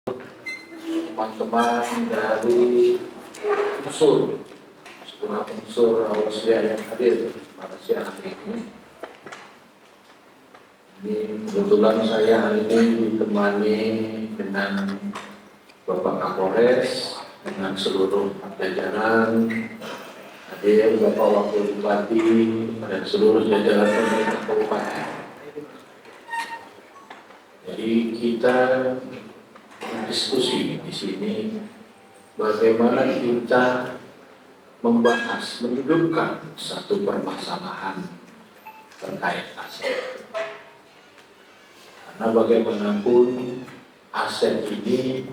teman-teman dari unsur Awasya yang hadir pada siang hari ini. Ini kebetulan saya hari ini ditemani dengan Bapak Kapolres, dengan seluruh jajaran, hadir Bapak Wakil Bupati dan seluruh jajaran pemerintah kabupaten. Jadi kita diskusi di sini bagaimana kita membahas, menghidupkan satu permasalahan terkait aset. Karena bagaimanapun aset ini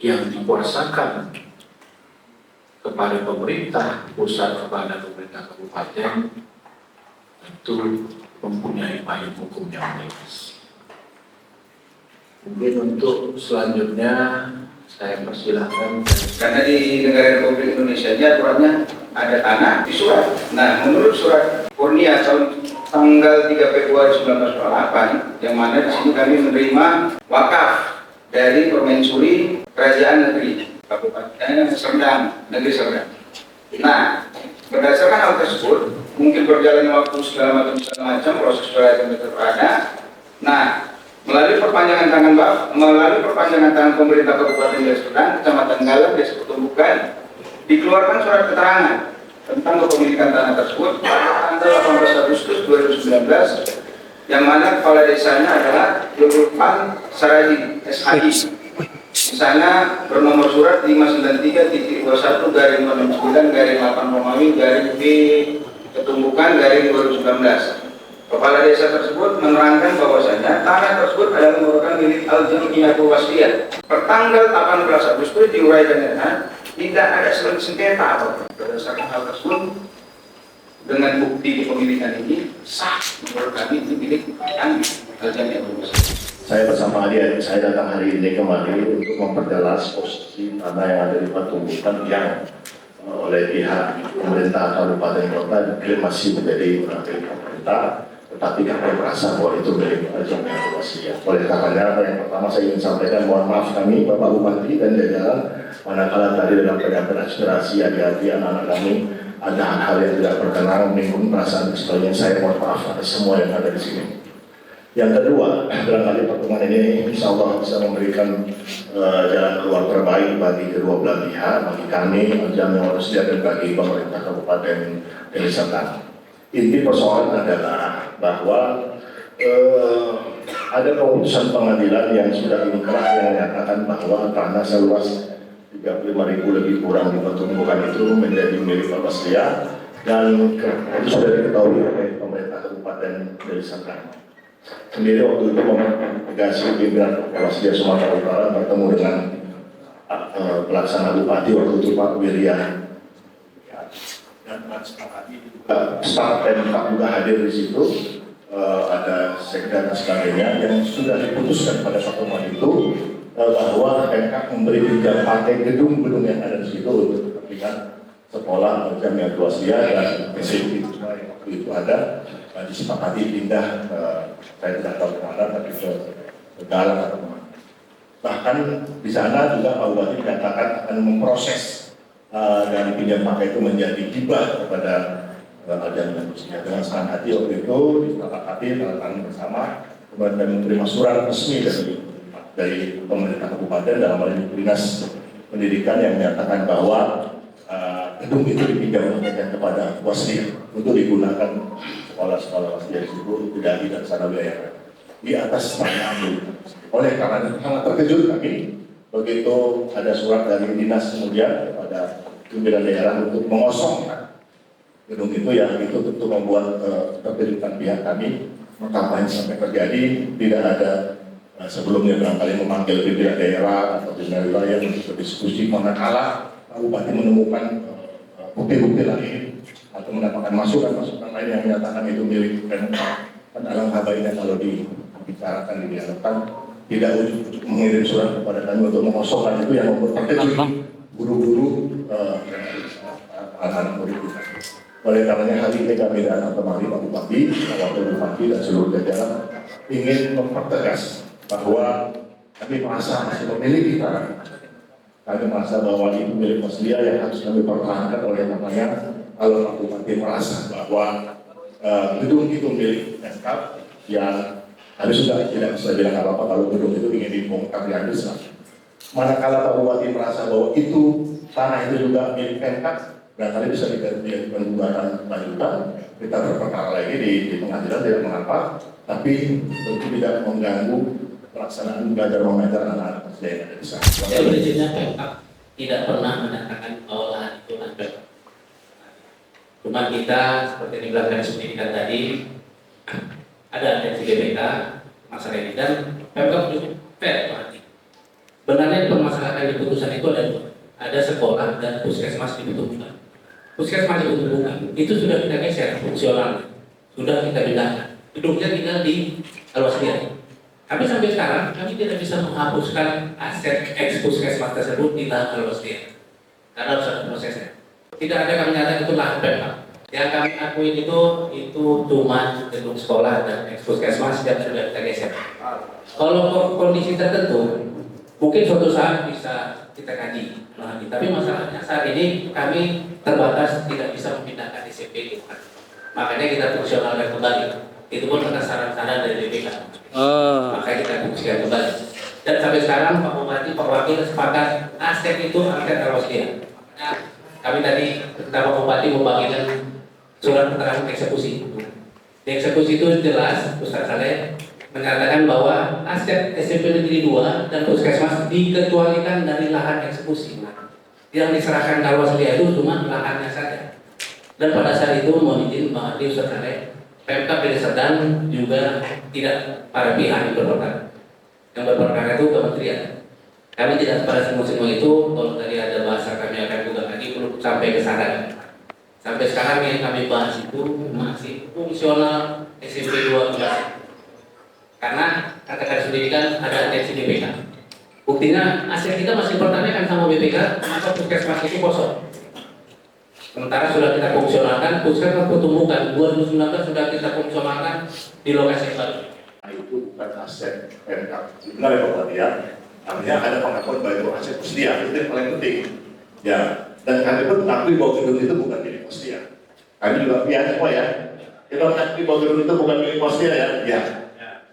yang dikuasakan kepada pemerintah pusat kepada pemerintah kabupaten itu mempunyai payung hukum yang luas. Mungkin untuk selanjutnya saya persilahkan. Karena di negara Republik Indonesia ini aturannya ada tanah di surat. Nah, menurut surat Kurnia tahun tanggal 3 Februari 1928, yang mana di sini kami menerima wakaf dari Permensuri Kerajaan Negeri Kabupaten Serdang, Negeri Serdang. Nah, berdasarkan hal tersebut, mungkin berjalannya waktu segala macam proses belajar ada. Nah, melalui perpanjangan tangan pemerintah Kabupaten Deli Serdang, Kecamatan Galang, Desa Pertumbukan, dikeluarkan surat keterangan tentang kepemilikan tanah tersebut pada tanggal 18 Agustus 2019, yang mana kepala desanya adalah Lurpan Saradi SHI. Di sana bernomor surat 593.21/2009/8 Romawi B Ketumbukan 2019. Kepala desa tersebut menerangkan bahwasanya tanah tersebut adalah merupakan milik Al-Jamiyatul Wasliyah. Pertanggal 18 Agustus diuraikan dengan tidak ada sengketa apapun. Berdasarkan hal tersebut, dengan bukti kepemilikan ini sah menurut kami itu milik Al-Jamiyatul Wasliyah. Saya bersama adik-adik saya datang hari ini kembali untuk memperjelas posisi tanah yang ada di Pertumbukan yang oleh pihak pemerintah kabupaten kota diklaim masih menjadi milik pemerintah, tetapi kami merasa bahwa itu milik Al-Jamiyatul Wasliyah. Oleh karenanya, yang pertama saya ingin sampaikan mohon maaf kami Bapak Bupati dan jajaran, manakala tadi dalam penyampaian aspirasi adik-adik anak-anak kami ada hal-hal yang tidak berkenan, menyinggung perasaan sebagainya, saya mohon maaf atas semua yang ada di sini. Yang kedua, barangkali pertemuan ini insya Allah bisa memberikan jalan keluar terbaik bagi kedua belah pihak, bagi kami, Al-Jamiyatul Wasliyah, dan bagi pemerintah Kabupaten Deli Serdang. Inti persoalan adalah bahwa ada keputusan pengadilan yang sudah inkrah yang menyatakan bahwa tanah seluas 35.000 lebih kurang di Pertumbukan itu menjadi milik Wasliyah, dan itu sudah diketahui oleh pemerintah Kabupaten Deli Serdang. Sendiri waktu itu Delegasi Pimpinan Wasliyah Sumatera Utara bertemu dengan pelaksana bupati waktu itu Pak Wirya, dan staf Pemkab juga hadir di situ, ada sekda dan sebagainya, yang sudah diputuskan pada pertemuan itu bahwa Pemkab memberi pinjam pakai gedung-gedung yang ada di situ untuk kepentingan sekolah Al-Jamiyatul Wasliyah dan SMP yang waktu itu ada. Disepakati pindah, saya tidak tahu kemana, tapi ke Galang atau kemana. Bahkan di sana juga Pak Bupati menyatakan akan memproses dari pinjam pakai itu menjadi hibah kepada Al-Jamiyatul Wasliyah. Dengan senang hati waktu itu disepakati tangan bersama, kemudian menerima surat resmi dari pemerintah kabupaten dalam hal ini Dinas Pendidikan yang menyatakan bahwa gedung itu dipinjam kepada Wasliyah untuk digunakan sekolah-sekolah Wasliyah tersebut tidak di sana wilayah di atas tanah milik. Oleh karena itu sangat terkejut kami begitu ada surat dari dinas kemudian kepada pimpinan daerah untuk mengosongkan gedung itu, yang itu tentu membuat keterkejutan pihak kami. Maka yang sampai terjadi tidak ada sebelumnya barangkali memanggil pimpinan daerah atau pimpinan wilayah untuk berdiskusi, manakala Pak Bupati menemukan bukti-bukti lain atau mendapatkan masukan-masukan lain yang menyatakan itu milik Pemkab. Alangkah baiknya kalau dibicarakan, didialogkan, tidak untuk mengirim surat kepada kami untuk mengosongkan itu yang membuat terkejut guru-guru anak-anak murid kita. Oleh karenanya hari ini kami datang kemari Pak Bupati, Wakil Bupati dan seluruh jajaran ingin mempertegas bahwa kami merasa masih memiliki tanah. Kami merasa bahwa itu milik Muslia yang harus kami pertahankan. Oleh namanya, kalau Pak Bupati merasa bahwa gedung itu milik Pemkab, yang kami sudah tidak bisa bilang apa-apa kalau gedung itu ingin dibongkar diambil silahkan. Manakala Pak Bupati merasa bahwa itu tanah itu juga milik Pemkab, barangkali bisa dilakukan gugatan lanjutan, kita berperkara lagi di pengadilan, tidak mengapa, tapi tentu tidak mengganggu pelaksanaan belajar mengajar anak-anak Muslia yang ada di sana. Jadi prinsipnya Pemkab tidak pernah menyatakan bahwa lahan itu lahan. Cuma kita seperti yang dibilang dari pendidikan tadi, ada atensi BPK masalah ini, dan Pemkab juga fair berarti. Benarnya permasalahan di putusan itu ada sekolah dan puskesmas dibutuhkan. Puskesmas dibutuhkan itu sudah kita geser fungsional, sudah kita pindahkan. Gedungnya tinggal di Alwaslia. Tapi sampai sekarang kami tidak bisa menghapuskan aset ex puskesmas tersebut di lahan Alwaslia karena harus ada prosesnya. Tidak ada kami nyatakan itu lahan Pemkab. Yang kami akuin itu cuma gedung sekolah dan ex puskesmas yang sudah kita geser. Kalau kondisi tertentu, mungkin suatu saat bisa kita kaji. Tapi masalahnya saat ini kami terbatas, tidak bisa memindahkan DCP. Makanya kita fungsionalkan kembali. Itu pun atas saran-saran dari BPK. Makanya kita fungsikan kembali. Dan sampai sekarang Pak Bupati, Pak Wakil sepakat aset itu aset Alwaslia. Makanya kami tadi Pak Bupati membagikan surat keterangan eksekusi. Di eksekusi itu jelas Ustaz Saleh menyatakan bahwa aset SMP Negeri 2 dan puskesmas dikecualikan dari lahan eksekusi. Yang diserahkan ke Alwaslia itu cuma lahannya saja. Dan pada saat itu mohon izin Bang Adi, Ustaz Saleh, Pemkab Deli Serdang juga tidak para pihak yang berperkara. Yang berperkara itu kementerian. Kami tidak pada semua itu. Kalau tadi ada bahasa kami akan juga lagi belum sampai ke sana. Sampai sekarang yang kami bahas itu masih fungsional SMP 2 karena katakan sendiri kan ada atensi BPK. Buktinya aset kita masih dipertanyakan sama BPK, maka puskesmas itu kosong. Sementara sudah kita fungsionalkan, puskesmas pertumbuhan 2019 sudah kita fungsionalkan di lokasi baru. Itu bukan aset Pemkab. Benar ya Pak Bupati ya. Artinya ada pengakuan bahwa itu aset Muslia, itu yang paling penting. Ya, dan kami pun mengakui bahwa gedung itu bukan milik Muslia. Kami juga pihak semua ya. Kita mengakui bahwa gedung itu bukan milik Muslia ya. Ya.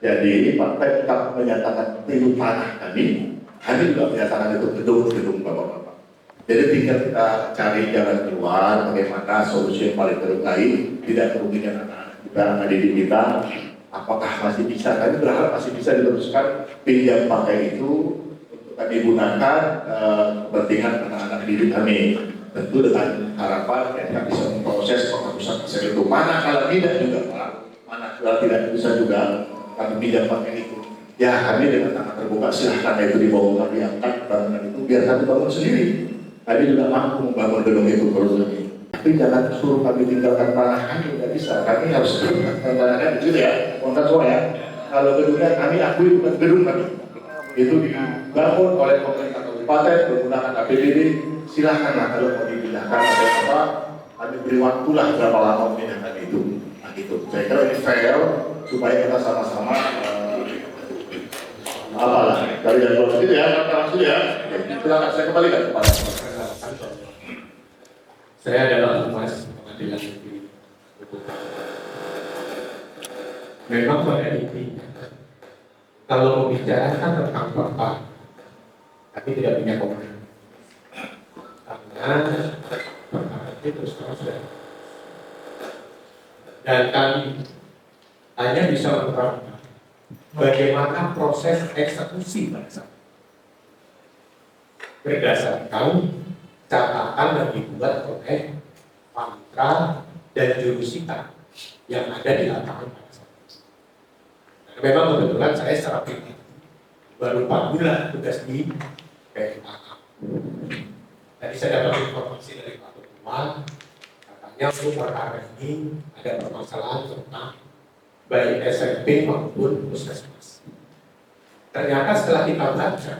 Jadi Pak Pemkab menyatakan itu tanah kami juga menyatakan itu gedung Bapak-Bapak. Jadi tinggal kita cari jalan keluar, bagaimana solusi yang paling terbaik, tidak kerugian anak-anak kita, anak-didik kita. Apakah masih bisa? Kami berharap masih bisa diteruskan pinjam pakai itu untuk kami gunakan kepentingan anak-anak didik kami. Tentu dengan harapan kita bisa memproses penghapusan aset itu. Mana kalau tidak juga Pak, mana kalau tidak bisa juga kami pinjam pakai itu. Ya kami dengan tangan terbuka silahkan itu dibawa kami angkat bangunan itu biar kami bangun sendiri. Kami juga mampu membangun gedung itu perlu lagi. Tapi jangan suruh kami tinggalkan tanah kami, tidak bisa. Kami harus tanahkan itu ya, kontak semua ya. Kalau gedungnya kami akui bukan gedung kami. Itu dibangun oleh pemerintah kabupaten menggunakan APBD. Silahkanlah kalau mau dipindahkan atau apa, kami beri waktulah berapa lama memindahkan itu. Nah gitu. Saya kira ini fair supaya kita sama-sama apalah dari luar itu ya, langsung ya. Silakan saya kembalikan kepada saya adalah Humas Pengadilan Negeri. Memang pada intinya, kalau membicarakan tentang fakta, kami tidak punya komentar. Karena perkara itu terus proses. Dan kami hanya bisa menerangkan bagaimana proses eksekusi pada saat berdasarkan catatan yang dibuat oleh panitra dan jurusita yang ada di lapangan pada saat itu. Karena memang kebetulan saya secara pribadi baru 4 bulan tugas di PMA. Tadi saya dapat informasi dari Pak Ketua, katanya untuk perkara ini ada permasalahan tentang baik SMP maupun puskesmas. Ternyata setelah kita baca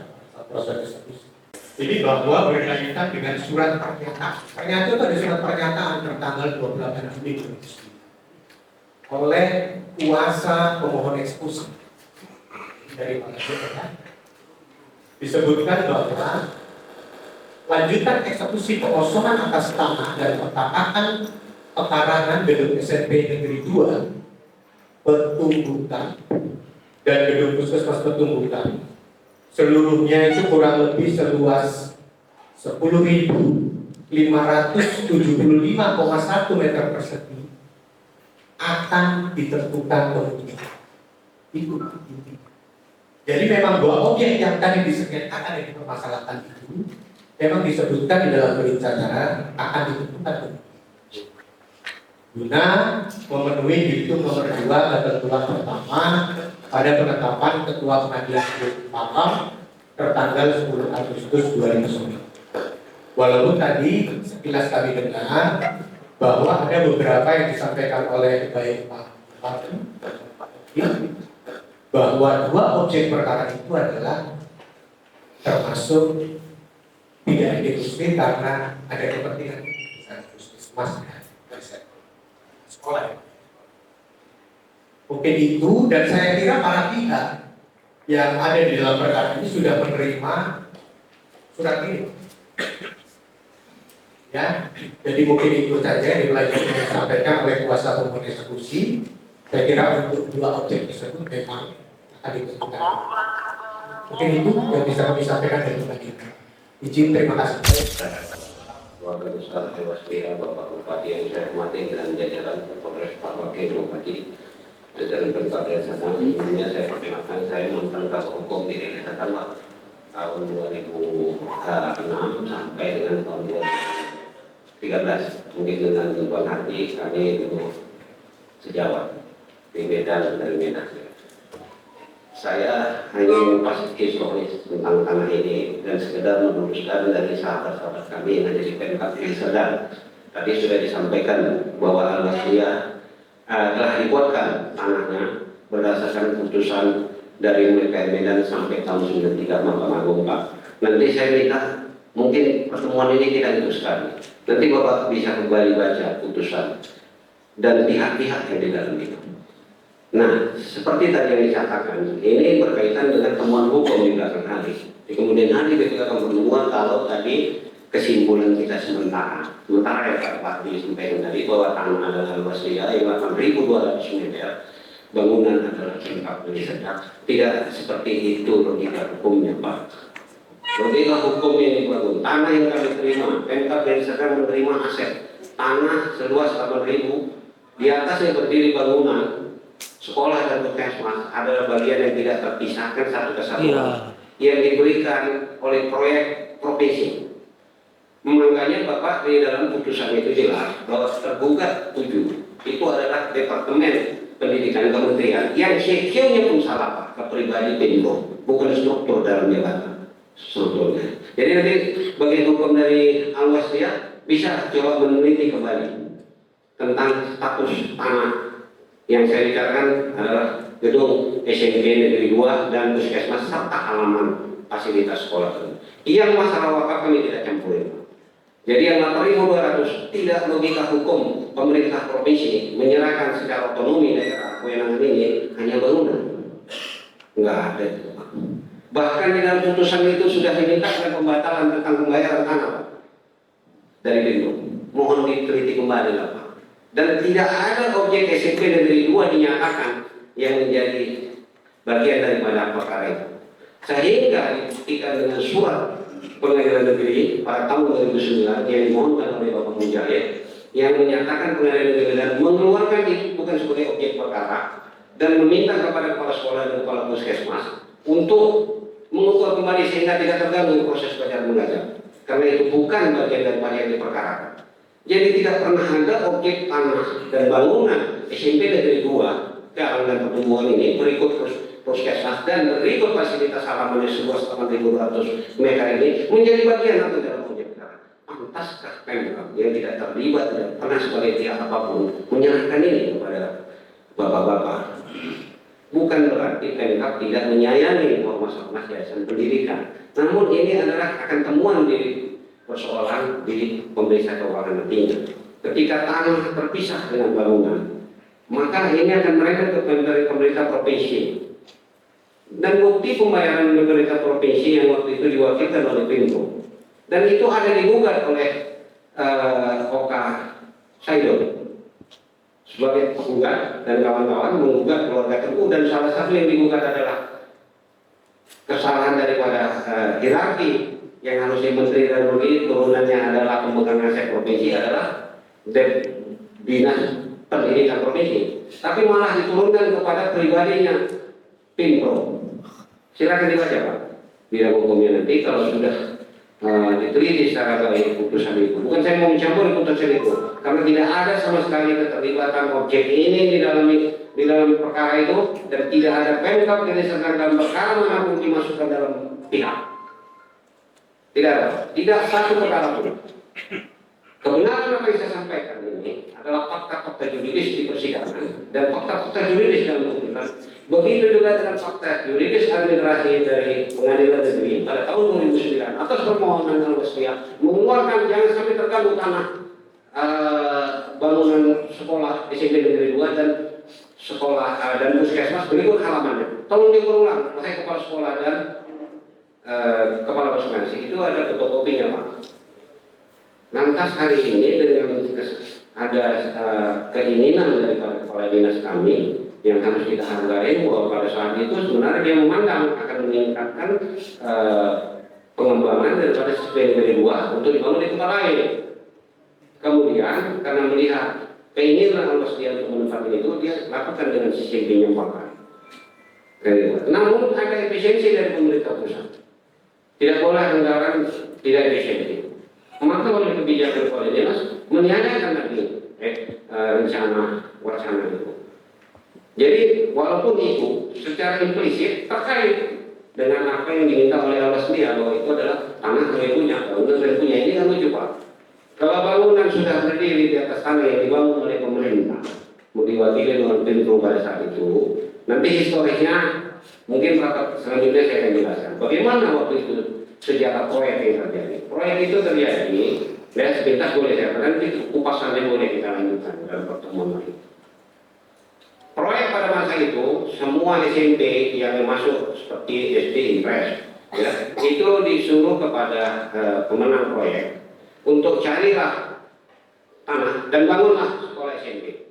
proses eksekusi, ini bahwa berkaitan dengan surat pernyataan. Ternyata itu ada surat pernyataan tertanggal 28 Juni 2009 oleh kuasa pemohon eksekusi dari Pak Ketua disebutkan bahwa lanjutan eksekusi pengosongan atas tanah dan pekarangan gedung SMP Negeri 2 Petumbukan dan gedung Puskesmas Petumbukan seluruhnya itu kurang lebih seluas 10.575,1 meter persegi akan ditentukan penghuninya. Itu. Jadi memang dua objek yang tadi disengketakan yang dipermasalahkan itu memang disebutkan di dalam berita acara akan ditentukan penghuninya. Guna memenuhi diktum nomor 2 ketentuan pertama pada penetapan Ketua Pengadilan Negeri Pahang tertanggal 10 Agustus 2009. Walaupun tadi sekilas kami dengar bahwa ada beberapa yang disampaikan oleh baik Pak Martin bahwa dua objek perkara itu adalah termasuk tidak dieksekusi karena ada kepentingan puskesmas dan sekolah. Mungkin itu, dan saya kira para pihak yang ada di dalam perkara ini sudah menerima surat ini. Ya, jadi mungkin itu saja yang disampaikan oleh kuasa hukum eksekusi. Saya kira untuk dua objek tersebut memang akan ditentukan. Mungkin itu yang bisa kami sampaikan dari pagi. Izin, terima kasih. Keluarga besar Dewaslia, Bapak Bupati yang saya hormati dan jajaran Polres Pak Wakil Bupati, jajaran Pemkab Desa Tanah. Sebelumnya saya perkenalkan, saya mantan Kasih Hukum di Desa Tanah tahun 2006 sampai dengan tahun 2013. Mungkin dengan tujuan hati kami dulu sejawat di Medan dan Medan. Saya hanya mengupas historis tentang tanah ini dan sekedar meluruskan dari sahabat-sahabat kami yang ada di Pemkab Desa. Tadi sudah disampaikan bahwa Al-Wasiyah telah dibuatkan tanahnya berdasarkan putusan dari MPR Medan sampai tahun 93 Mahkamah Agung Pak. Nanti saya minta mungkin pertemuan ini tidak diteruskan. Nanti Bapak bisa kembali baca putusan dan pihak-pihak yang di dalam itu. Nah, seperti tadi yang dikatakan, ini berkaitan dengan temuan hukum di belakang hari. Di kemudian hari kita akan bertemuan kalau tadi kesimpulan kita sementara ya Pak disampaikan tadi bahwa tanah adalah Wasiyah yang 8.200 meter, bangunan adalah lengkap dari sedang. Tidak seperti itu logika hukumnya Pak. Logika hukum ini bangun tanah yang kami terima, Pemkab yang sedang menerima aset tanah seluas 8.000, di atasnya berdiri bangunan sekolah dan puskesmas adalah bagian yang tidak terpisahkan satu kesatuan yang diberikan oleh proyek provinsi. Makanya Bapak di dalam putusan itu jelas bahwa tergugat 7 itu adalah Departemen Pendidikan Kementerian yang CQ-nya pun salah Pak, ke pribadi Pemko, bukan struktur dalam jabatan strukturnya. Jadi nanti bagian hukum dari Al-Wasiyah bisa coba meneliti kembali tentang status tanah yang saya bicarakan adalah gedung SMP Negeri 2 dan puskesmas serta halaman fasilitas sekolah. Yang masalah wakaf kami tidak campurin. Jadi yang 8.200 tidak logika hukum pemerintah provinsi menyerahkan secara otonomi daerah kewenangan ini hanya bangunan. Enggak ada itu. Bahkan di dalam putusan itu sudah dimintakan pembatalan tentang pembayaran tanah dari Pemko. Mohon diteliti kembali lah Pak. Dan tidak ada objek SMP Negeri 2 dinyatakan yang menjadi bagian daripada perkara itu. Sehingga dibuktikan dengan surat Pengadilan Negeri pada tahun 2009 yang dimohonkan oleh Bapak Mujahid yang menyatakan Pengadilan Negeri dan mengeluarkan itu bukan sebagai objek perkara dan meminta kepada kepala sekolah dan kepala puskesmas untuk mengukur kembali sehingga tidak terganggu proses belajar mengajar. Karena itu bukan bagian daripada yang diperkarakan. Jadi tidak pernah ada objek tanah dan bangunan SMP Negeri 2 Kealang dan Pertumbuhan ini berikut puskesmas dan berikut fasilitas halaman seluas 8.200 meter ini menjadi bagian atau dalam objek perkara. Pantaskah Pemkab yang tidak terlibat dan pernah sebagai pihak apapun menyerahkan ini kepada bapak-bapak? Bukan berarti Pemkab tidak menyayangi ormas-ormas yayasan pendidikan. Namun ini adalah akan temuan di persoalan di pemerintah keuangan nantinya. Ketika tanah terpisah dengan bangunan, maka ini akan mereka dari pemerintah provinsi. dan bukti pembayaran pemerintah provinsi yang waktu itu diwakilkan oleh Pemko, dan itu ada digugat oleh Oka Saidon sebagai penggugat dan kawan-kawan menggugat keluarga Tengku, dan salah satu yang digugat adalah kesalahan daripada hierarki yang harusnya menteri dan menteri turunannya adalah pemegang aset provinsi adalah dinas pendidikan provinsi, tapi malah diturunkan kepada pribadinya Pemko. Silakan dibaca Pak bidang hukumnya nanti kalau sudah diteliti secara baik putusan itu. Bukan saya mau mencampur putusan itu, karena tidak ada sama sekali keterlibatan objek ini di dalam perkara itu, dan tidak ada Pemkab yang diserahkan dalam perkara manapun dimasukkan dalam pihak. Tidak ada, tidak satu perkara pun. Kebenaran apa yang saya sampaikan ini adalah fakta-fakta juridis di persidangan dan fakta-fakta juridis dalam tuntutan. Begitu juga dengan fakta juridis administrasi dari Pengadilan Negeri pada tahun 2009 atas permohonan Al-Wasfiyah mengeluarkan jangan sampai terganggu tanah bangunan sekolah SMP Negeri 2 dan sekolah dan puskesmas berikut halamannya. Tolong diulang, wahai kepala sekolah dan kepala puskesmas, itu ada fotokopinya Pak. Lantas hari ini dengan ada keinginan daripada kepala dinas kami yang harus kita hargai bahwa pada saat itu sebenarnya dia memandang akan meningkatkan pengembangan daripada SMP 2 untuk dibangun di tempat lain. Kemudian karena melihat keinginan Al-Wasfiyah untuk menempatkan itu, dia lakukan dengan sistem penyempakan. Namun ada efisiensi dari pemerintah pusat. Tidak boleh anggaran tidak efisiensi. Maka oleh kebijakan kepala dinas meniadakan lagi rencana wacana itu. Jadi walaupun itu secara implisit terkait dengan apa yang diminta oleh Al-Wasfiyah bahwa itu adalah tanah dari punya, bangunan dari punya, ini kan lucu Pak. Kalau bangunan sudah berdiri di atas tanah yang dibangun oleh pemerintah, mau diwakili oleh Pemko pada saat itu, nanti historisnya mungkin rapat selanjutnya saya akan jelaskan. Bagaimana waktu itu sejarah proyek yang terjadi. Proyek itu terjadi, dan sepintas boleh saya katakan itu kupasannya boleh kita lanjutkan dalam pertemuan ini. Proyek pada masa itu semua SMP yang masuk seperti SD Impres, ya, itu disuruh kepada pemenang proyek untuk carilah tanah dan bangunlah sekolah SMP.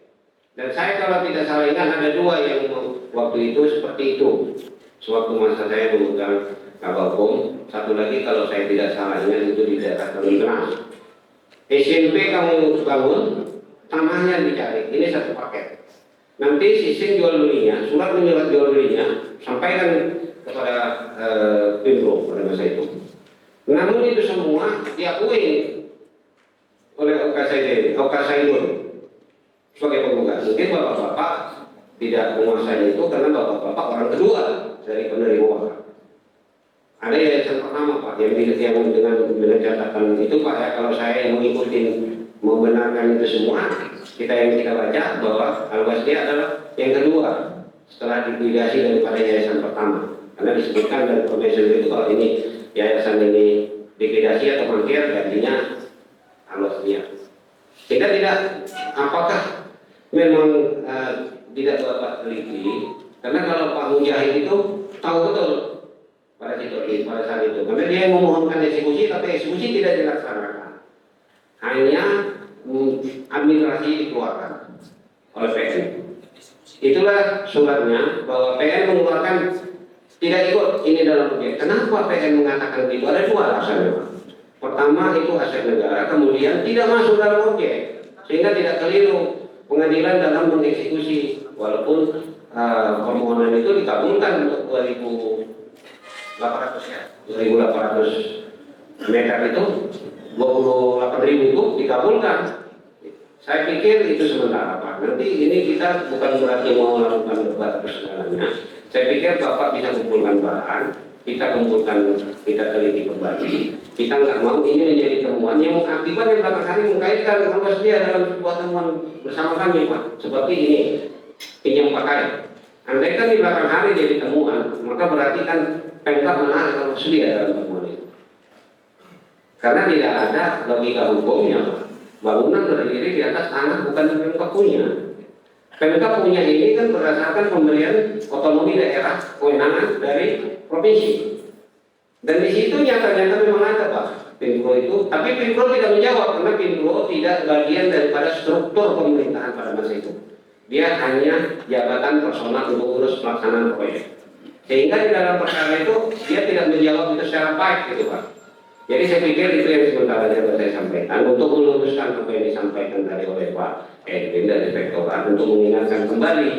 Dan saya kalau tidak salah ingat ada dua yang waktu itu seperti itu. Sewaktu masa saya memegang Kabalkom, satu lagi kalau saya tidak salah ingat itu di daerah Kalimantan. SMP kamu bangun, tanahnya dicari, ini satu paket. Nanti sistem jual belinya, surat menyurat jual belinya, sampaikan kepada Pemko pada masa itu. Namun itu semua diakui oleh Oka Saidon sebagai penggugat. Mungkin bapak-bapak tidak menguasai itu karena bapak-bapak orang kedua dari penerima wakaf. Ada yayasan pertama Pak yang dengan catatan itu Pak ya, kalau saya yang mengikuti membenarkan itu semua, kita baca bahwa Al-Wasfiyah adalah yang kedua setelah dilikuidasi daripada yayasan pertama, karena disebutkan dari profesor itu kalau ini yayasan ini likuidasi atau mangkir gantinya Al-Wasfiyah. Kita tidak apakah memang tidak Bapak teliti, karena kalau Pak Mujahid itu tahu betul pada saat itu, karena dia memohonkan eksekusi tapi eksekusi tidak dilaksanakan, hanya administrasi dikeluarkan oleh PN. Itulah suratnya bahwa PN mengeluarkan tidak ikut ini dalam objek. Kenapa PN mengatakan begitu? Ada dua alasannya. Pertama itu aset negara, kemudian tidak masuk dalam objek sehingga tidak keliru pengadilan dalam mengeksekusi, walaupun permohonan itu dikabulkan untuk 2.800 meter itu, 28.000 itu dikabulkan. Saya pikir itu sementara Pak. Nanti ini kita bukan berarti mau melakukan debat segalanya. Saya pikir Bapak bisa kumpulkan bahan, kita kumpulkan, kita teliti kembali. Kita nggak mau ini menjadi temuan yang akibat yang belakang hari mengkaitkan Al-Wasfiyah dalam sebuah temuan bersama kami Pak. Seperti ini, pinjam pakai. Andaikan di belakang hari jadi temuan, maka berarti kan Pemkab menarik Al-Wasfiyah dalam temuan itu. Karena tidak ada logika hukumnya Pak. Bangunan berdiri di atas tanah bukan Pemkab punya. Pemkab punya ini kan berdasarkan pemberian otonomi daerah kewenangan dari provinsi. Dan di situ nyata-nyata memang ada Pak Pinpro itu, tapi Pinpro tidak menjawab karena Pinpro tidak bagian daripada struktur pemerintahan pada masa itu. Dia hanya jabatan personal untuk urus pelaksanaan proyek. Sehingga di dalam perkara itu dia tidak menjawab itu secara baik gitu Pak. Jadi saya pikir itu yang sementara saya sampaikan untuk meluruskan apa yang disampaikan tadi oleh Pak Edwin dari Inspektorat untuk mengingatkan kembali,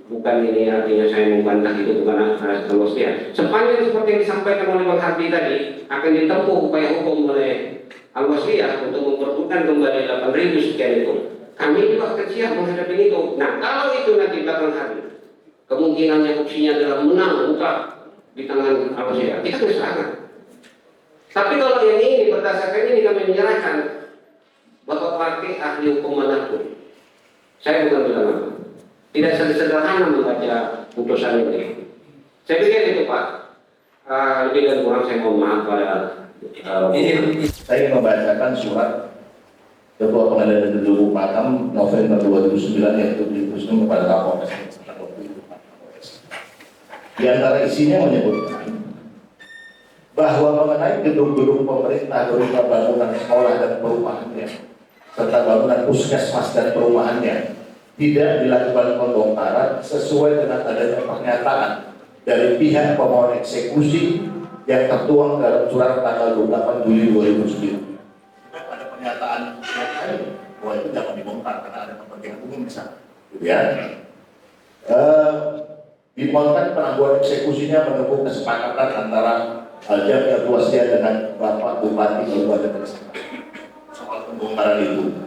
bukan ini artinya saya membantah itu bukan Al-Wasliah. Sepanjang seperti yang disampaikan oleh Bang Hardi tadi akan ditempuh upaya hukum oleh Al-Wasliah untuk memperbutkan kembali 8.000 sekian itu. Kami juga akan siap menghadapi itu. Nah kalau itu nanti belakang hari kemungkinannya opsinya adalah menang mutlak di tangan Al-Wasliah, kita keserangan. Tapi kalau yang ini berdasarkan ini kami menyerahkan Bapak pakai ahli hukum manapun. Saya bukan bilang apa. Tidak sederhana membaca putusan ini. Saya pikir itu Pak. Lebih dan kurang saya mohon maaf pada Saya ingin membacakan surat Ketua Pengadilan Negeri Batam November 2009 yang dituliskan kepada Kapolres. Di antara isinya menyebutkan bahwa mengenai gedung-gedung pemerintah berupa bangunan sekolah dan perumahannya serta bangunan puskesmas dan perumahannya tidak dilakukan pembongkaran sesuai dengan adanya pernyataan dari pihak pemohon eksekusi yang tertuang dalam surat tanggal 28 Juli 2009. Ada pernyataan bahwa itu jangan dibongkar karena ada kepentingan umum di sana. Ya. Dimohonkan penangguhan eksekusinya menempuh kesepakatan antara Jamil Al-Wasliah dengan Bapak Bupati Kabupaten Gresik soal pembongkaran itu,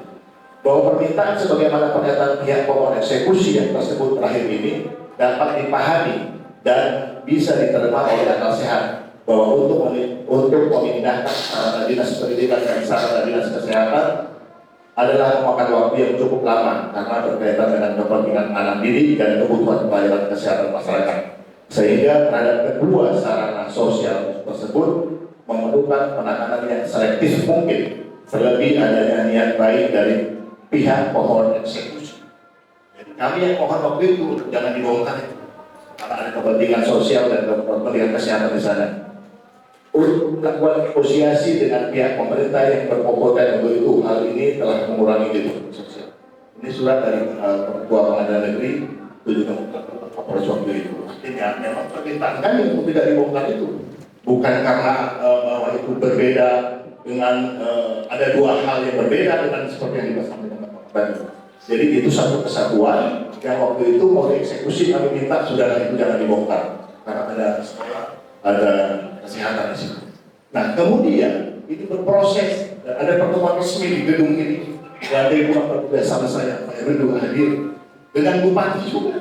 bahwa permintaan sebagaimana pernyataan pihak pemohon eksekusi yang tersebut terakhir ini dapat dipahami dan bisa diterima oleh akal sehat bahwa untuk memindahkan sarana dinas pendidikan dan sarana dinas kesehatan adalah memakan waktu yang cukup lama karena berkaitan dengan kepentingan anak didik dan kebutuhan pelayanan kesehatan masyarakat, sehingga terhadap kedua sarana sosial tersebut memerlukan penanganan yang selektif mungkin, terlebih adanya niat baik dari pihak pohon eksekusi. Jadi kami yang mohon waktu itu jangan dibongkar itu, karena ada kepentingan sosial dan kepentingan kesehatan di sana. Untuk melakukan negosiasi dengan pihak pemerintah yang berkompeten untuk itu, hal ini telah mengurangi itu sosial. Ini surat dari Ketua Pengadilan Negeri itu juga Kapolres waktu itu. Artinya memang permintaan kami untuk tidak dibongkar itu bukan karena bahwa itu berbeda dengan ada dua hal yang berbeda dengan seperti yang disampaikan tadi. Jadi itu satu kesatuan yang waktu itu mau dieksekusi kami minta sudah itu jangan dibongkar karena ada sekolah, ada kesehatan di situ. Nah kemudian ini berproses dan ada pertemuan resmi di gedung ini. Ada yang kurang berbeda sama saya, Pak Berdua hadir dengan Bupati juga,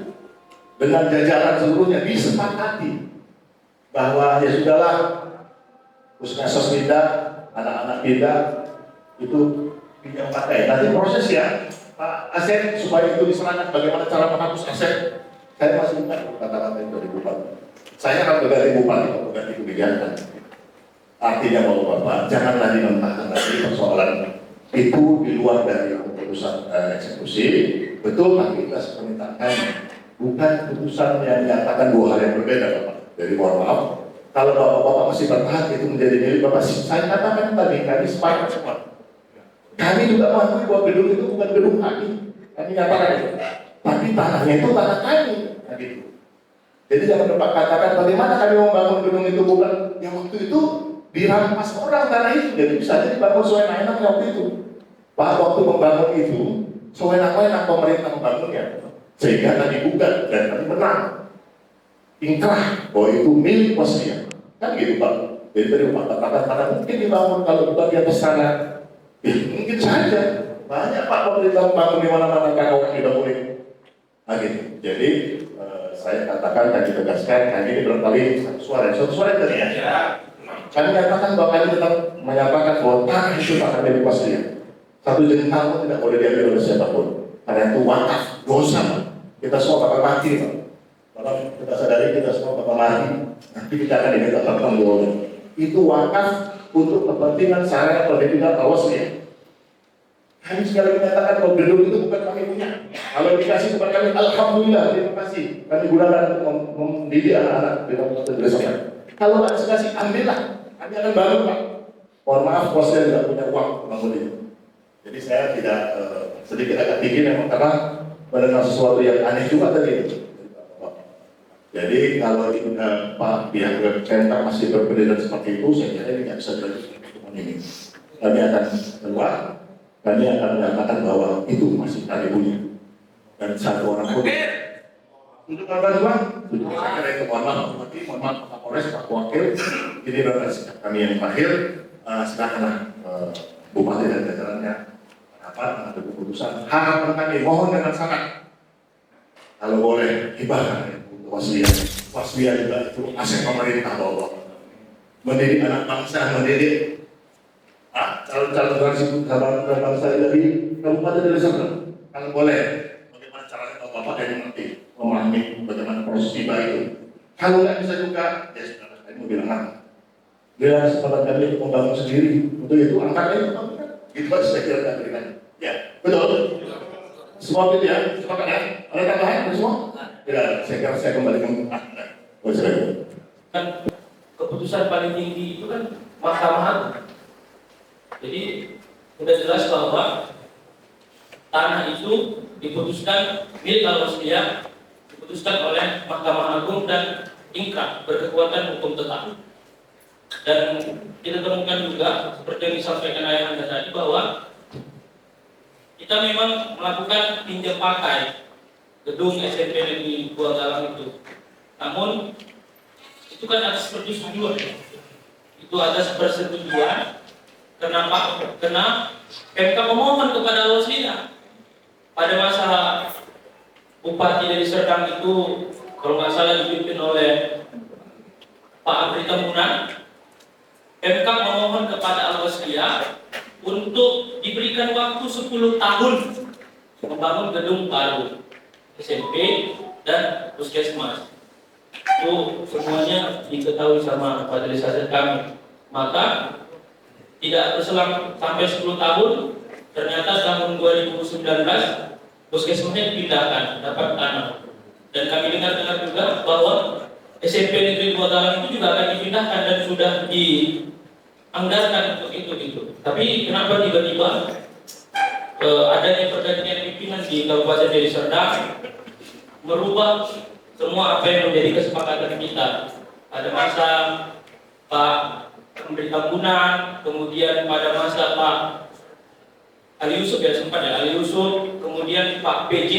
dengan jajaran seluruhnya disepakati bahwa ya sudahlah puskesmas pindah, anak-anak pindah itu pinjam pakai. Nanti proses ya Pak Asep supaya itu diserahkan bagaimana cara menghapus aset. Saya masih ingat kata-kata itu dari Bupati. Saya akan berganti Bupati, berganti kebijakan. Artinya bahwa Bapak jangan lagi mentahkan lagi persoalan itu di luar dari keputusan eksekusi. Betul aktivitas permintaan kami, bukan keputusan yang menyatakan dua hal yang berbeda Bapak. Jadi mohon maaf, kalau Bapak-Bapak masih bertahan itu menjadi milik Bapak. Saya katakan tadi kami sepakat semua. Kami juga mengakui bahwa gedung itu bukan gedung kami. Kami nyatakan itu. Tapi tanahnya itu tanah kami. Nah, gitu. Jadi jangan Bapak katakan bagaimana kami membangun gedung itu bukan yang waktu itu dirampas orang tanah itu. Jadi bisa jadi dibangun sewenang-wenang waktu itu. Pak waktu membangun itu sewenang-wenang pemerintah membangunnya. Sehingga kami gugat dan kami menang. Ingkrah bahwa itu milik Wasliah. Kan gitu Pak. Jadi tadi Bapak katakan mana mungkin dibangun kalau bukan di atas tanah. Ya mungkin saja. Banyak Pak pemerintah membangun di mana-mana kan orang dibangunin. Nah gitu. Jadi saya katakan kami tegaskan kami ini barangkali satu suara tadi ya. Kami katakan bahwa kami tetap menyatakan bahwa tanah itu akan milik Wasliah. Satu jengkal pun tidak boleh diambil oleh siapapun. Karena itu wakaf, dosa. Kita semua bakal mati Pak. Kalau kita sadari kita semua bakal mati. Nanti kita akan diminta pertanggung. Itu wakaf untuk kepentingan sarana pendidikan Wasliah. Kami sekali menyatakan bahwa gedung itu bukan kami punya. Kalau dikasih kepada kami, alhamdulillah, terima kasih. Kami gunakan untuk mendidik anak-anak di dalam desa. Kalau nggak dikasih, ambillah. Kami akan bangun, Pak. Mohon maaf, bosnya tidak punya uang bangun ini. Jadi saya tidak sedikit agak tinggi memang karena mendengar sesuatu yang aneh juga tadi. Jadi kalau Pak pihak Pemkab masih berbeda seperti itu, saya kira ini tidak bisa dilanjutkan pertemuan ini. Kami akan keluar, kami akan menyatakan bahwa itu masih tadi bunyi. Dan satu orang pun untuk korban Bang, saya kira itu mohon maaf, mohon maaf Pak Kapolres, Pak Wakil, ini adalah sikap kami yang terakhir. Silakanlah Bupati dan jajarannya apa ada keputusan. Harapan kami mohon dengan sangat kalau boleh hibahkan untuk waswiyah juga itu aset pemerintah bahwa mendidik anak bangsa, mendidik calon-calon bangsa dari kabupaten dari sana. Kalau boleh, bagaimana caranya kalau Bapak yang mengerti, memahami bagaimana proses tiba itu. Kalau nggak bisa juga, ya sudah, saya mau bilang apa? Dia kesempatan kami untuk membangun sendiri. Untuk itu angkat itu, itu saya kira kami berikan. Ya, betul. Semua itu ya, sepakat ya. Ada tambahan semua? Tidak, saya kira saya kembalikan. Kan keputusan paling tinggi itu kan Mahkamah Agung. Jadi sudah jelas bahwa tanah itu diputuskan milik al-wasliyah, diputuskan oleh Mahkamah Agung dan ingkrah berkekuatan hukum tetap. Dan kita temukan juga seperti yang disampaikan ayah anda tadi bahwa kita memang melakukan pinjam pakai gedung SMP Negeri Buah Galang itu. Namun itu kan atas persetujuan. Itu atas persetujuan. Kenapa? Karena Pemkab memohon kepada al-wasliyah. Pada masa Bupati dari Serdang itu kalau nggak salah dipimpin oleh Pak Abri Tambunan, Pemkab memohon kepada al-wasliyah untuk diberikan waktu 10 tahun membangun gedung baru SMP dan puskesmas. Itu semuanya diketahui sama majelis adat kami. Maka tidak berselang sampai 10 tahun, ternyata tahun 2019 puskesmasnya dipindahkan, dapat tanah. Dan kami dengar juga bahwa SMP Negeri Buah Galang itu juga akan dipindahkan dan sudah dianggarkan untuk itu gitu. Tapi kenapa tiba-tiba adanya pergantian pimpinan di Kabupaten Deli Serdang merubah semua apa yang menjadi kesepakatan kita pada masa Pak Menteri Tambunan, kemudian pada masa Pak Ali Yusuf ya sempat ya Ali Yusuf, kemudian Pak PJ.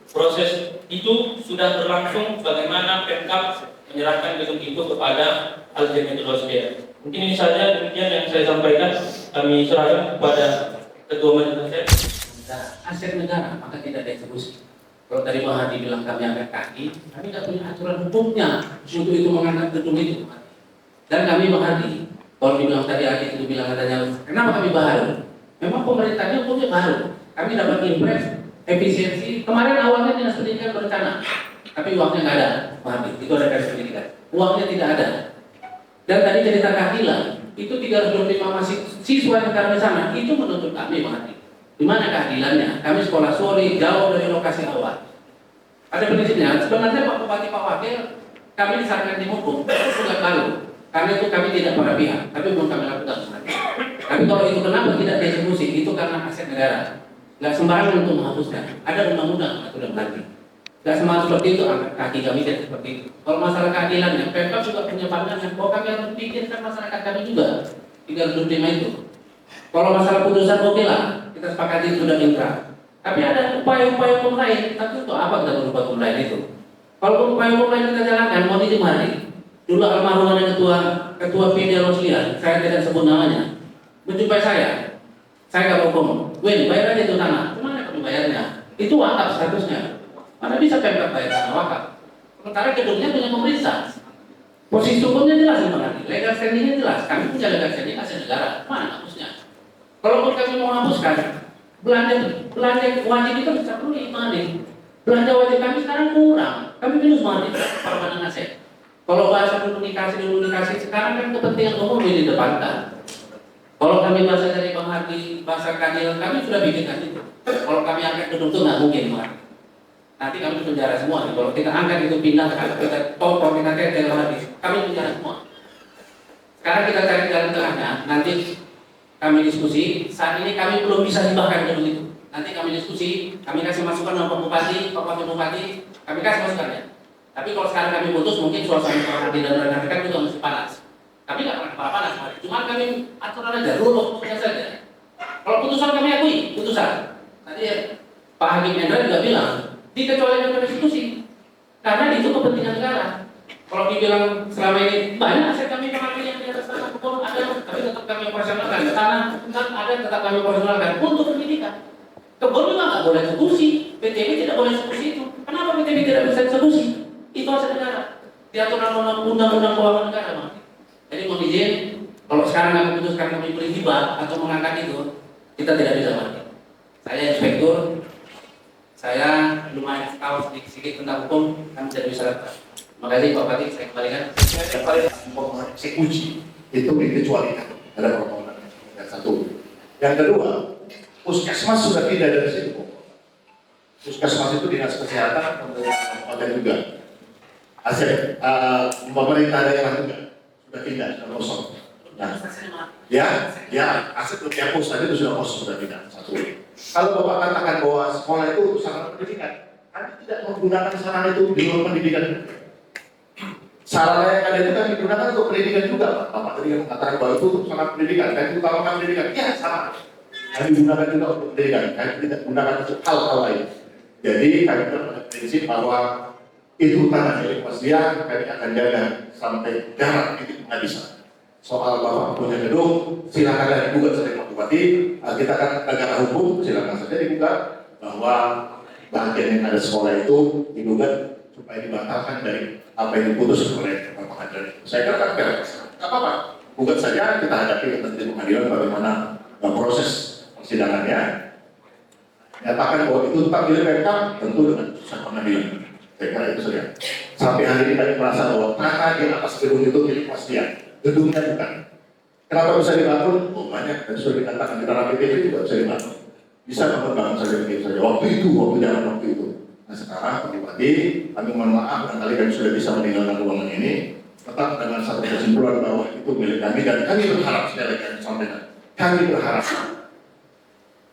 Proses itu sudah berlangsung bagaimana Pemkab menyerahkan gedung itu kepada Al-Jamiatul Wasliyah. Mungkin ini saja demikian yang saya sampaikan. Kami serahkan kepada Ketua Majelis Aset negara maka tidak dieksekusi. Kalau tadi Pak Hadi bilang kami angkat kaki, kami tidak punya aturan hukumnya untuk itu mengangkat gedung itu. Dan kami Pak Hadi, kalau dibilang tadi Hadi itu bilang katanya, kenapa kami baru? Memang pemerintahnya hukumnya baru. Kami dapat impres efisiensi. Kemarin awalnya dinas pendidikan berencana, tapi uangnya nggak ada. Pak Hadi, itu ada dinas pendidikan. Uangnya tidak ada. Dan tadi cerita keadilan, itu 325 siswa yang kami sana, itu menuntut kami Pak Hadi. Di mana keadilannya? Kami sekolah sore, jauh dari lokasi awal. Ada prinsipnya. Sebenarnya Pak Bupati, Pak Wakil, kami disarankan tim hukum, itu bukan baru. Karena itu kami tidak pada pihak, tapi belum kami lakukan. Tapi kalau itu kenapa tidak dieksekusi? Itu karena aset negara. Nggak sembarangan untuk menghapuskan. Ada undang-undang aturan nanti. Nggak semua seperti itu, angkat kaki kami tidak seperti itu. Kalau masalah keadilannya, Pemkab juga punya pandangan bahwa kami harus pikirkan masyarakat kami juga. 325 itu. Kalau masalah putusan oke lah, kita sepakati sudah inkrah. Tapi ada upaya-upaya hukum lain. Tapi untuk apa kita berubah hukum lain itu? Kalau upaya hukum lain kita jalankan, mau dimari. Dulu almarhum ada ketua PD Al-Wasliyah, saya tidak sebut namanya, menjumpai saya nggak hukum, Wen, bayar aja itu tanah. Kemana kamu bayarnya? Itu wakaf statusnya. Mana bisa Pemkab bayar tanah wakaf? Sementara gedungnya punya pemerintah. Posisi hukumnya jelas, legal standingnya jelas. Kami punya legal standing aset negara. Mana hapusnya? Kalau kami mau hapuskan, belanja wajib itu bisa perlu dimana? Belanja wajib kami sekarang kurang. Kami minus mana? Perbankan aset. Kalau bahasa komunikasi sekarang kan kepentingan umum ini di depan kan. Kalau kami bahasa dari Bang Hadi, bahasa keadilan kami sudah bikinkan itu. Kalau kami angkat gedung itu nggak mungkin, Pak. Nanti kami penjara semua. Kalau kita angkat itu pindah, kita potong, kita tetel habis, kami penjara semua. Sekarang kita cari jalan tengahnya. Nanti kami diskusi. Saat ini kami belum bisa hibahkan gedung itu. Nanti kami diskusi, kami kasih masukan sama Pak Bupati, Pak Wakil Bupati, kami kasih masukannya. Tapi kalau sekarang kami putus, mungkin suasana di dalam rekan-rekan juga masih panas. Kami nggak pernah panas, cuma kami aturan aja, rule saja. Kalau putusan kami akui, putusan. Tadi Pak Hakim Endra juga bilang, dikecualikan dari konstitusi, karena itu kepentingan negara. Kalau dibilang selama ini banyak aset kami mengambil yang di atas tanah hukum ada, tapi tetap kami operasionalkan. Tanah kan ada, tetap kami operasionalkan untuk pendidikan. Kebun juga nggak boleh eksekusi, PTB tidak boleh eksekusi itu. Kenapa PTB tidak bisa eksekusi? Itu aset negara. Diatur dalam undang-undang keuangan negara, Bang. Jadi mohon izin, kalau sekarang kami putuskan kami beri hibah atau mengangkat itu, kita tidak bisa mati. Saya inspektur, saya lumayan tahu sedikit tentang hukum, kami tidak bisa lakukan. Terima kasih Pak Bupati, saya kembalikan. Eksekusi itu dikecualikan ada permohonan yang satu. Yang kedua, puskesmas sudah tidak dari situ. Puskesmas itu dinas kesehatan, kemudian juga aset pemerintah daerah juga sudah tidak, sudah kosong. Nah, ya aset yang pusat itu sudah kosong, sudah tidak satu. Kalau Bapak katakan bahwa sekolah itu untuk sarana pendidikan, kami tidak menggunakan sarana itu di luar pendidikan. Sarana yang ada itu kan digunakan untuk pendidikan juga, Pak. Bapak tadi mengatakan bahwa itu untuk sarana pendidikan, dan utamakan pendidikan. Ya sama. Kami gunakan juga untuk pendidikan, kami tidak gunakan untuk hal-hal lain. Jadi kami pada prinsip bahwa itu tanah milik Pasdian, kami akan jaga sampai jarak titik penghabisan. Soal Bapak punya gedung, silakan dari gugat saja Pak Bupati. Kita kan negara hukum, silakan saja digugat bahwa bagian yang ada sekolah itu digugat supaya dibatalkan dari apa yang diputus oleh pengadilan. Saya kira kan beres. Tidak apa-apa, gugat saja, kita hadapi nanti di pengadilan bagaimana proses persidangannya. Nyatakan bahwa itu tetap milik mereka, tentu dengan putusan pengadilan. Saya kira itu saja. Sampai hari ini kami merasa bahwa tanah di atas gedung itu milik Pasdian. Gedungnya bukan. Kenapa bisa dibangun? Oh banyak, dan sudah dikatakan di dalam PTB juga bisa dibangun. Bisa bangun saja begitu saja. Waktu zaman waktu itu. Nah sekarang Pak Bupati, kami mohon maaf, barangkali kami sudah bisa meninggalkan ruangan ini, tetap dengan satu kesimpulan bahwa itu milik kami, dan kami berharap, sekali lagi kami sampaikan, kami berharap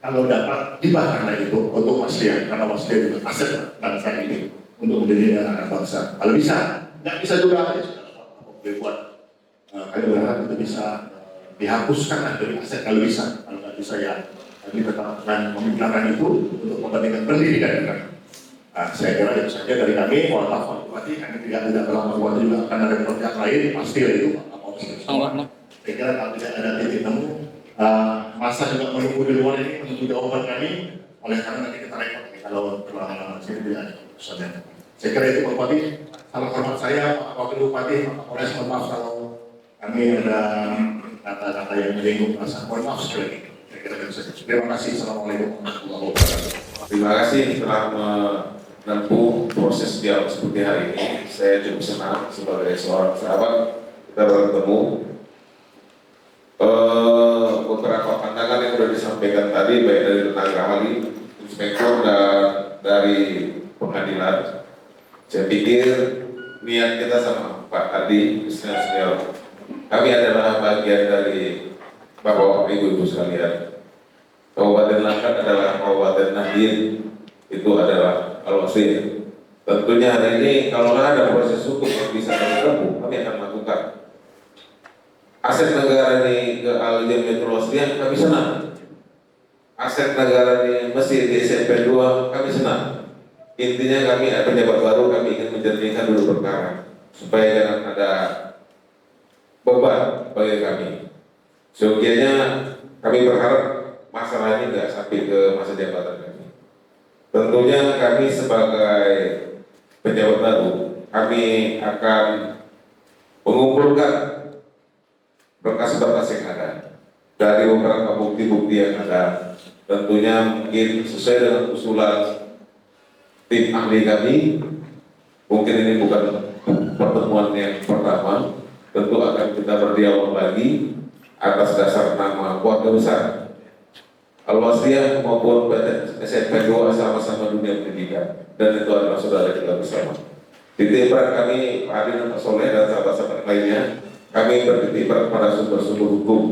kalau dapat dibakar itu untuk Pasdian, karena Pasdian itu aset bangsa ini untuk menjadi anak bangsa. Kalau bisa, nggak bisa juga, ya sudah buat. Kami berharap itu bisa dihapuskan dari aset kalau bisa. Kalau nggak bisa ya kami tetap akan menggunakan itu untuk kepentingan pendidikan juga. Nah, saya kira itu saja dari kami. Mohon maaf Pak Bupati, kami tidak terlalu membuat juga akan ada proyek lain pasti itu Pak Kapolres semua. Saya kira kalau tidak ada titik temu, masa juga menunggu di luar ini menunggu jawaban kami. Oleh karena nanti kita repot kalau terlalu sini tidak ada keputusannya. Saya kira itu Pak Bupati. Salam hormat saya Pak Wakil Bupati, Pak Kapolres, mohon maaf kalau kami ada kata-kata yang menyinggung perasaan. Mohon maaf sekali lagi. Saya kira itu saja. Terima kasih. Assalamualaikum warahmatullahi wabarakatuh. Terima kasih telah menempuh proses dialog seperti hari ini. Saya cukup senang sebagai seorang sahabat kita bertemu. Beberapa pandangan yang sudah disampaikan tadi baik dari tenaga ahli, inspektur dan dari pengadilan. Saya pikir niat kita sama Pak Adi, senior. Kami adalah bagian dari Bapak Ibu sekalian. Kabupaten Langkat adalah Kabupaten Nahdien, itu adalah Al-Wasir. Tentunya hari ini kalau ada proses hukum yang bisa kami tempuh, kami akan lakukan. Aset negara ini ke Al-Wasir Metro Wasir, kami senang. Aset negara ini Mesir di SMP 2, kami senang. Intinya kami pejabat baru, kami ingin menjernihkan dulu perkara supaya jangan ada beban bagi kami. Seyogianya kami berharap masalah ini tidak sampai ke masa jabatan kami. Tentunya kami sebagai pejabat baru, kami akan mengumpulkan berkas-berkas yang ada dari beberapa bukti-bukti yang ada. Tentunya mungkin sesuai dengan usulan tim ahli kami. Mungkin ini bukan pertemuan yang pertama. Tentu akan kita berdialog lagi atas dasar nama keluarga besar Al-Wasliyah maupun PT SMP 2 sama-sama dunia pendidikan, dan itu adalah saudara kita bersama. Titik berat kami, Pak Adi dan Pak Soleh dan sahabat-sahabat lainnya, kami bertitik berat pada sumber-sumber hukum,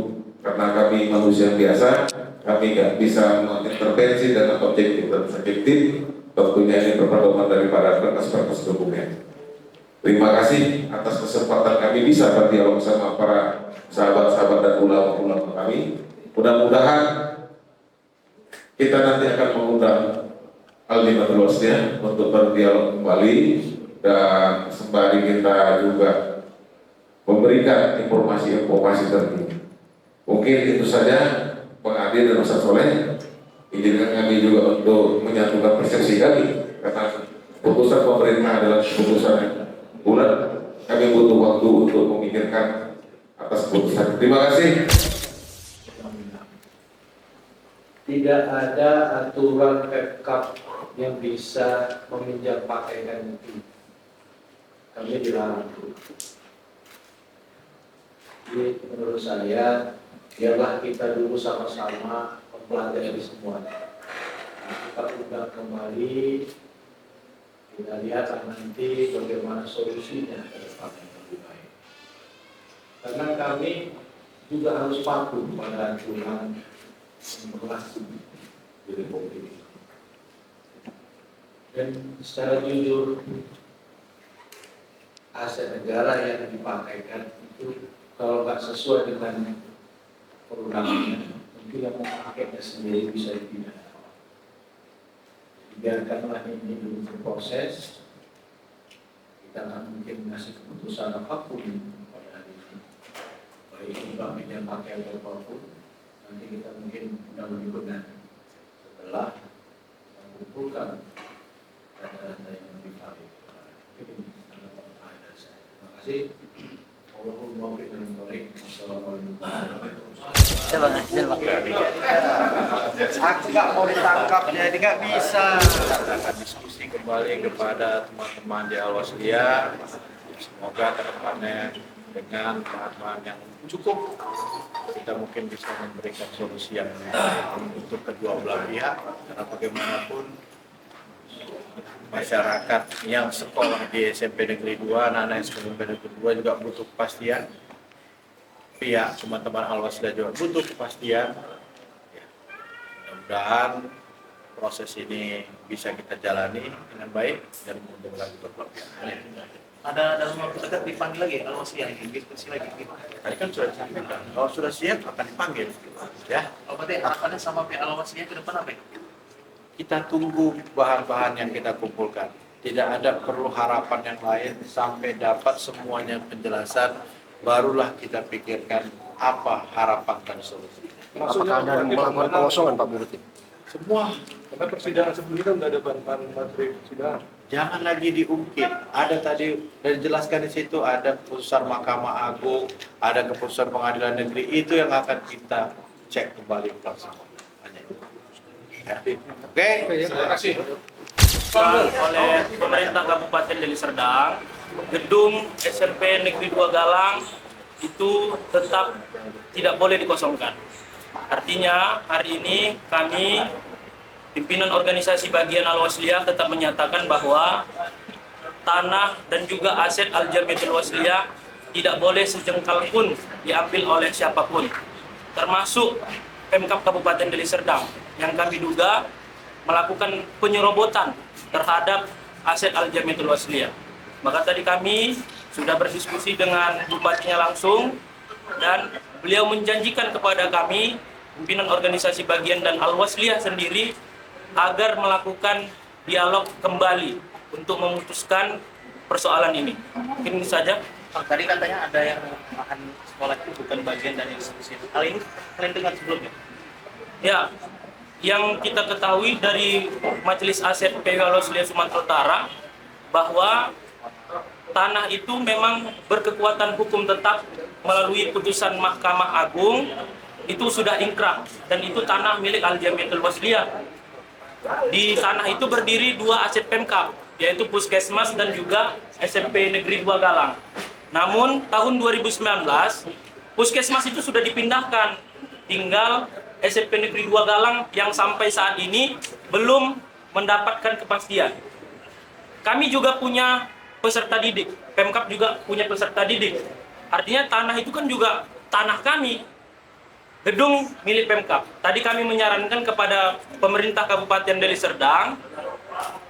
karena kami manusia biasa, kami nggak bisa mengintervensi dengan objektif dan subjektif. Tentunya ini berpedoman daripada berkas-berkas dokumen. Terima kasih atas kesempatan kami bisa berdialog sama para sahabat-sahabat dan ulama-ulama kami. Mudah-mudahan kita nanti akan mengundang Al-Limatul Wasliyah untuk berdialog kembali, dan sembari kita juga memberikan informasi-informasi terkini. Mungkin itu saja, Pak Adi dan Ustaz Soleh. Izinkan kami juga untuk menyatukan persepsi kami, karena putusan pemerintah adalah keputusan yang bulat. Kami butuh waktu untuk memikirkan atas putusan. Terima kasih. Tidak ada aturan Pemkab yang bisa meminjam pakaian itu. Kami dilarang itu. Jadi menurut saya, biarlah kita dulu sama-sama mempelajari semuanya. Kita undang kembali, kita lihat nanti bagaimana solusinya ke depan yang lebih baik. Karena kami juga harus patuh pada aturan yang berlaku di Republik ini. Dan secara jujur, aset negara yang dipakaikan itu kalau nggak sesuai dengan perundangannya, itu yang memakainya sendiri bisa dipidana. Biarkanlah ini dulu berproses. Kita nggak mungkin ngasih keputusan apapun pada hari ini, baik ini yang pakai atau apapun. Nanti kita mungkin sudah lebih benar setelah mengumpulkan data-data yang lebih valid. Ini adalah pertanyaan saya. Terima kasih. Aku nggak mau ditangkap, jadi nggak bisa. Diskusi kembali kepada teman-teman di Al-Wasliyah. Semoga kedepannya dengan bahan-bahan yang cukup, kita mungkin bisa memberikan solusi yang untuk kedua belah pihak. Karena bagaimanapun masyarakat yang sekolah di SMP Negeri 2, anak-anak SMP Negeri 2 juga butuh kepastian. Pihak teman-teman Al-Wasliyah juga butuh kepastian. Ya, mudah-mudahan proses ini bisa kita jalani dengan baik dan menguntungkan kedua pihak. Ada dalam waktu dekat dipanggil lagi Al-Wasliyah ini, diskusi lagi. Tadi kan sudah disampaikan, kalau sudah siap akan dipanggil. Ya. Oh, berarti harapannya sama pihak Al-Wasliyah ke depan apa? Kita tunggu bahan-bahan yang kita kumpulkan. Tidak ada perlu harapan yang lain sampai dapat semuanya penjelasan, barulah kita pikirkan apa harapan dan solusi. Apakah ada yang melakukan pengosongan Pak Burut? Semua. Karena persidangan sebelumnya kan nggak ada bahan materi persidangan. Jangan lagi diungkit. Ada tadi dan dijelaskan di situ, ada keputusan Mahkamah Agung, ada keputusan Pengadilan Negeri, itu yang akan kita cek kembali pelaksanaan. Hanya itu. Ya. Oke, terima kasih. Oleh pemerintah Kabupaten Deli Serdang, gedung SMP Negeri 2 Galang itu tetap tidak boleh dikosongkan. Artinya hari ini kami pimpinan organisasi bagian Al-Wasliyah tetap menyatakan bahwa tanah dan juga aset Al-Jamiatul Wasliyah tidak boleh sejengkal pun diambil oleh siapapun, termasuk Pemkab Kabupaten Deli Serdang yang kami duga melakukan penyerobotan terhadap aset Al-Jamiatul Wasliyah. Maka tadi kami sudah berdiskusi dengan bupatinya langsung, dan beliau menjanjikan kepada kami, pimpinan organisasi bagian dan Al-Wasliyah sendiri, agar melakukan dialog kembali untuk memutuskan persoalan ini. Mungkin ini saja. Tadi katanya ada yang akan sekolah itu bukan bagian dari institusi. Hal ini kalian dengar sebelumnya? Ya, yang kita ketahui dari Majelis Aset PW Al-Wasliyah Sumatera Utara bahwa tanah itu memang berkekuatan hukum tetap melalui putusan Mahkamah Agung, itu sudah ingkrah, dan itu tanah milik Al-Jamiatul Wasliyah. Di tanah itu berdiri dua aset Pemkab, yaitu Puskesmas dan juga SMP Negeri 2 Galang. Namun tahun 2019 Puskesmas itu sudah dipindahkan, tinggal SMP Negeri 2 Galang yang sampai saat ini belum mendapatkan kepastian. Kami juga punya peserta didik, Pemkab juga punya peserta didik. Artinya tanah itu kan juga tanah kami, gedung milik Pemkab. Tadi kami menyarankan kepada pemerintah Kabupaten Deli Serdang,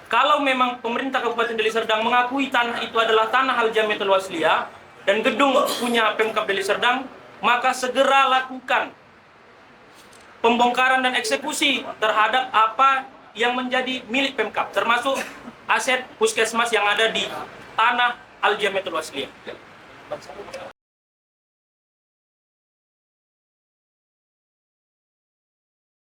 kalau memang pemerintah Kabupaten Deli Serdang mengakui tanah itu adalah tanah Al Jamiatul Wasliyah dan gedung punya Pemkab Deli Serdang, maka segera lakukan pembongkaran dan eksekusi terhadap apa yang menjadi milik Pemkab, termasuk aset puskesmas yang ada di tanah Al Jamiatul Wasliyah.